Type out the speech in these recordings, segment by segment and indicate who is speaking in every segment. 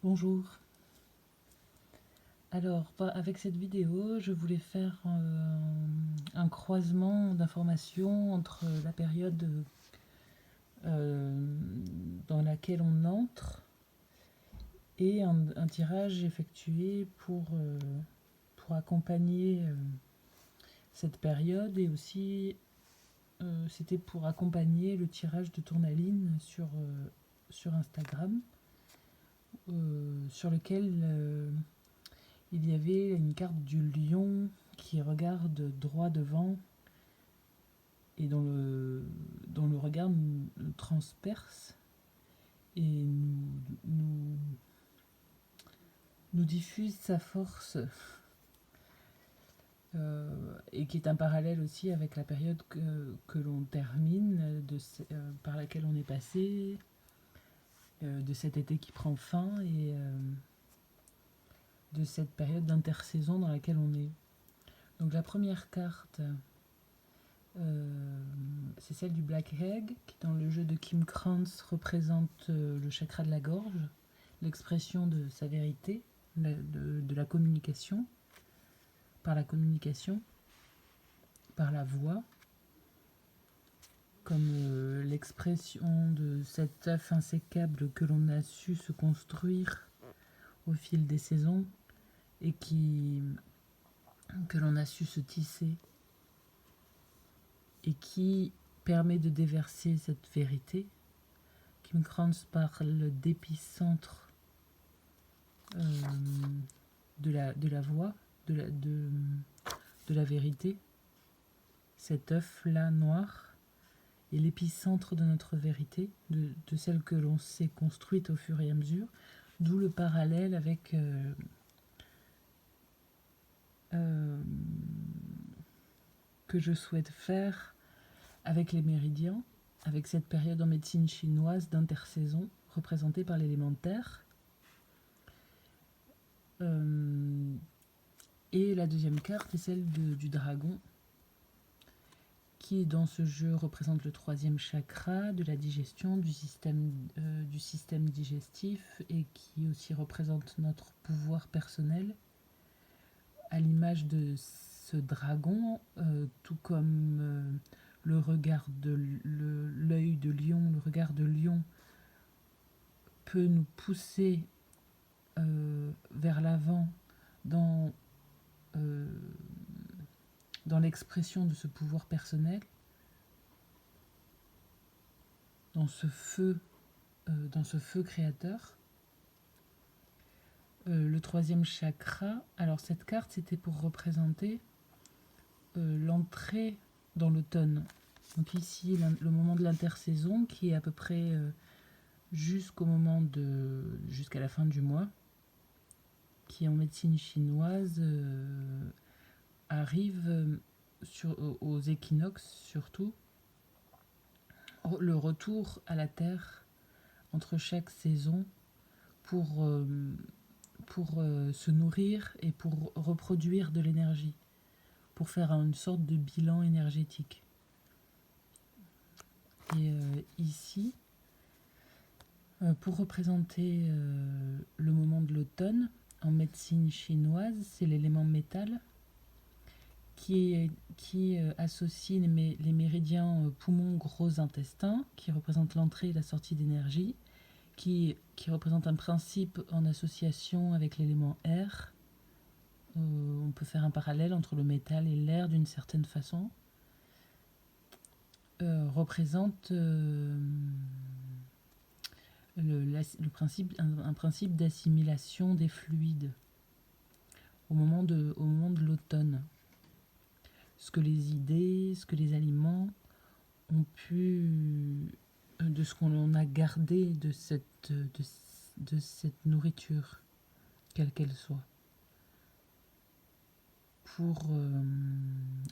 Speaker 1: Bonjour. Alors, avec cette vidéo, je voulais faire un croisement d'informations entre la période dans laquelle on entre et un tirage effectué pour accompagner cette période, et aussi c'était pour accompagner le tirage de Tournaline sur Instagram, sur lequel il y avait une carte du lion qui regarde droit devant et dont le regard nous transperce et nous diffuse sa force, et qui est un parallèle aussi avec la période que l'on termine, par laquelle on est passé, de cet été qui prend fin, et de cette période d'intersaison dans laquelle on est. Donc la première carte, c'est celle du Black Egg, qui dans le jeu de Kim Krantz représente le chakra de la gorge, l'expression de sa vérité, de la communication, par la voix, comme l'expression de cet œuf insécable que l'on a su se construire au fil des saisons et que l'on a su se tisser, et qui permet de déverser cette vérité. Kim Krantz parle d'épicentre de la voix, de la vérité. Cet œuf-là noir est l'épicentre de notre vérité, de celle que l'on s'est construite au fur et à mesure, d'où le parallèle avec que je souhaite faire avec les méridiens, avec cette période en médecine chinoise d'intersaison représentée par l'élémentaire. Et la deuxième carte est celle du dragon, qui dans ce jeu représente le troisième chakra de la digestion, du système digestif, et qui aussi représente notre pouvoir personnel, à l'image de ce dragon, tout comme l'œil de lion, le regard de lion peut nous pousser vers l'avant dans l'expression de ce pouvoir personnel, dans ce feu créateur. Le troisième chakra, alors cette carte c'était pour représenter l'entrée dans l'automne. Donc ici le moment de l'intersaison, qui est à peu près jusqu'à la fin du mois, qui en médecine chinoise arrive aux équinoxes, surtout le retour à la terre entre chaque saison pour se nourrir et pour reproduire de l'énergie, pour faire une sorte de bilan énergétique. Et ici, pour représenter le moment de l'automne, en médecine chinoise, c'est l'élément métal qui associe les méridiens poumons, gros intestin, qui représentent l'entrée et la sortie d'énergie, qui représente un principe en association avec l'élément air. On peut faire un parallèle entre le métal et l'air d'une certaine façon. Représente un principe d'assimilation des fluides au moment de l'automne. Ce que les idées, ce que les aliments ont pu, de ce qu'on a gardé de cette nourriture, quelle qu'elle soit.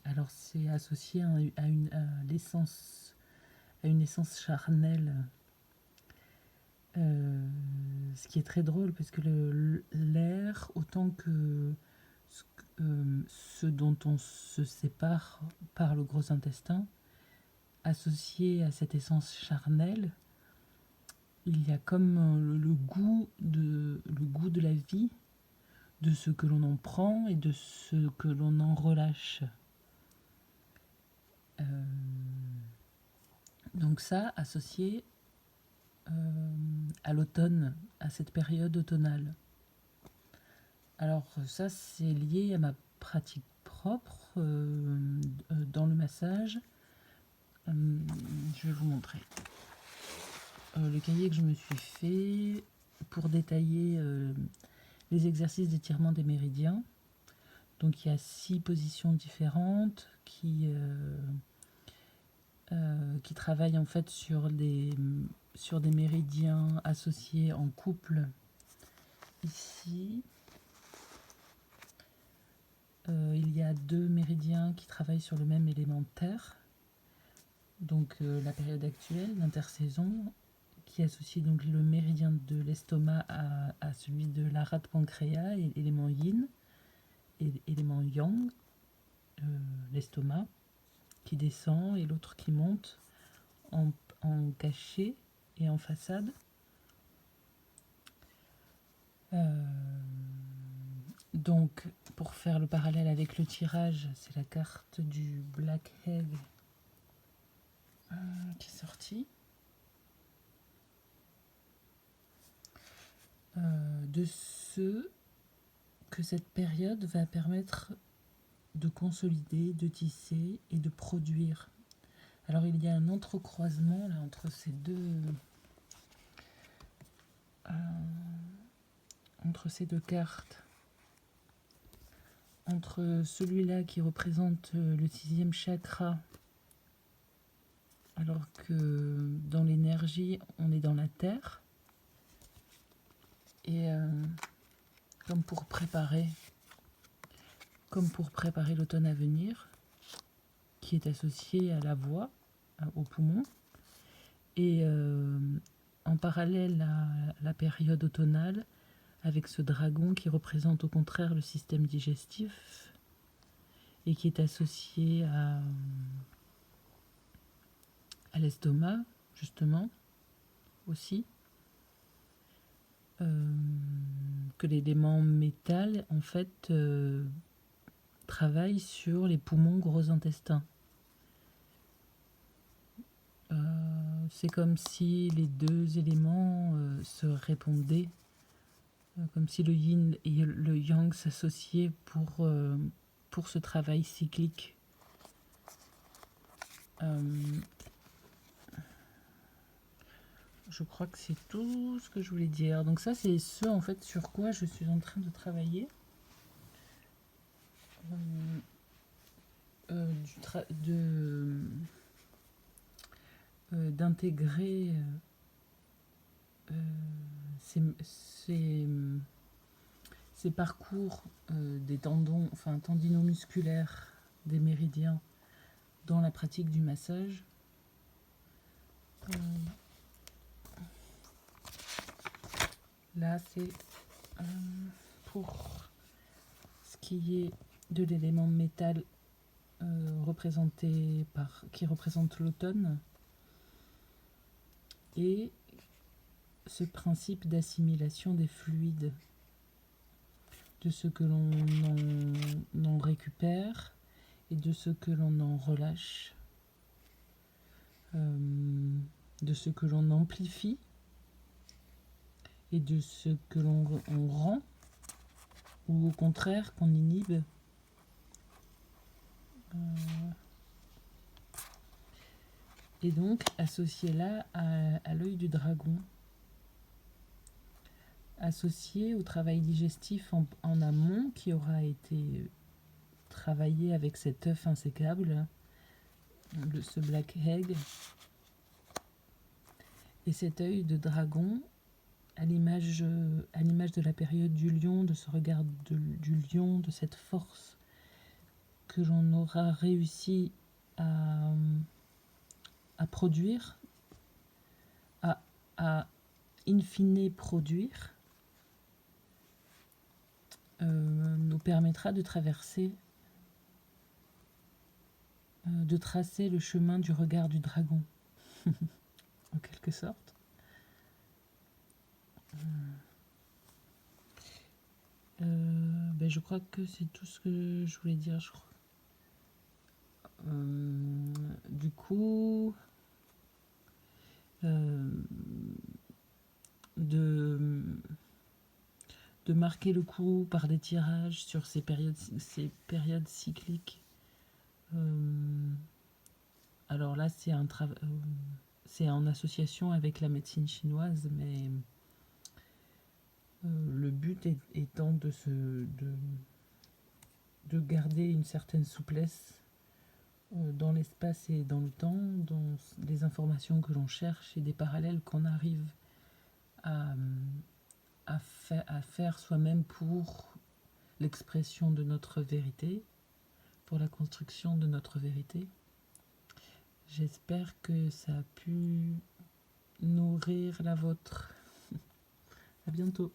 Speaker 1: Alors c'est associé à une essence charnelle, ce qui est très drôle, parce que l'air, autant que ce dont on se sépare par le gros intestin, associé à cette essence charnelle, il y a comme le goût vie, de ce que l'on en prend et de ce que l'on en relâche. Donc ça, associé à l'automne, à cette période automnale. Alors ça, c'est lié à ma pratique propre dans le massage. Je vais vous montrer le cahier que je me suis fait pour détailler les exercices d'étirement des méridiens. Donc il y a 6 positions différentes qui travaillent en fait sur des méridiens associés en couple. Ici, il y a 2 méridiens qui travaillent sur le même élément terre. Donc la période actuelle, l'intersaison, qui associe donc le méridien de l'estomac à celui de la rate pancréas, et élément yin, et élément yang, l'estomac, qui descend et l'autre qui monte en cachet et en façade. Donc, pour faire le parallèle avec le tirage, c'est la carte du Black Egg qui est sortie. De ce que cette période va permettre de consolider, de tisser et de produire. Alors il y a un entrecroisement là entre ces deux cartes, entre celui-là qui représente le 6e chakra, alors que dans l'énergie on est dans la terre, et comme pour préparer l'automne à venir, qui est associé à la voix, au poumon, et en parallèle à la période automnale, avec ce dragon qui représente au contraire le système digestif et qui est associé à l'estomac, justement, aussi. Que l'élément métal, en fait, travaille sur les poumons, gros intestins. C'est comme si les 2 éléments se répondaient, comme si le yin et le yang s'associaient pour ce travail cyclique. Je crois que c'est tout ce que je voulais dire. Donc ça, c'est ce en fait sur quoi je suis en train de travailler. D'intégrer ces parcours des tendons, enfin tendinomusculaires, des méridiens dans la pratique du massage. Là, c'est pour ce qui est de l'élément métal qui représente l'automne, et ce principe d'assimilation des fluides, de ce que l'on en récupère et de ce que l'on en relâche, de ce que l'on amplifie et de ce que l'on rend, ou au contraire qu'on inhibe. Et donc associé là à l'œil du dragon, associé au travail digestif en amont qui aura été travaillé avec cet œuf insécable, ce Black Egg, et cet œil de dragon à l'image de la période du lion, de ce regard du lion, de cette force que l'on aura réussi à produire, à in fine produire, nous permettra de tracer le chemin du regard du dragon, en quelque sorte. Je crois que c'est tout ce que je voulais dire, je crois. Du coup, euh, de, de marquer le coup par des tirages sur ces périodes cycliques. Alors là, c'est en association avec la médecine chinoise, mais le but étant de garder une certaine souplesse dans l'espace et dans le temps, dans les informations que l'on cherche et des parallèles qu'on arrive à, à faire soi-même pour l'expression de notre vérité, pour la construction de notre vérité. J'espère que ça a pu nourrir la vôtre. À bientôt.